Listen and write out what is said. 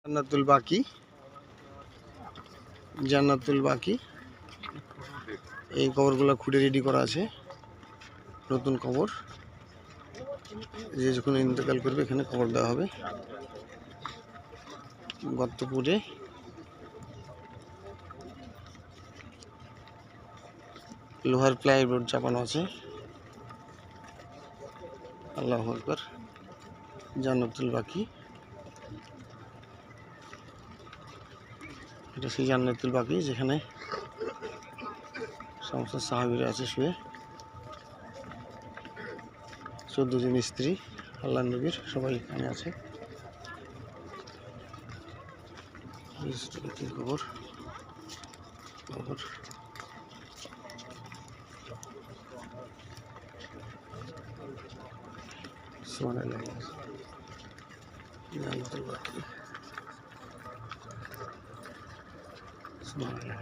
জান্নাতুল বাকি এই কবরগুলো খুঁড়ে রেডি করা আছে। নতুন কবর, যে যখন ইন্তেকাল করবে এখানে কবর দেওয়া হবে। গর্তপুরে লোহার প্লাইবোর্ড চাপানো আছে। আল্লাহু আকবার। জান্নাতুল বাকি, এটা সেই জান্নাতুল বাকি যেখানে সমস্ত সাহাবীরা আছে শুয়ে। 14 জন স্ত্রী আল্লাহর নবীর সবাই এখানে আছে। খবর খবর সুবহানাল্লাহ। জান্নাতুল বাকি সুবহানাল্লাহ।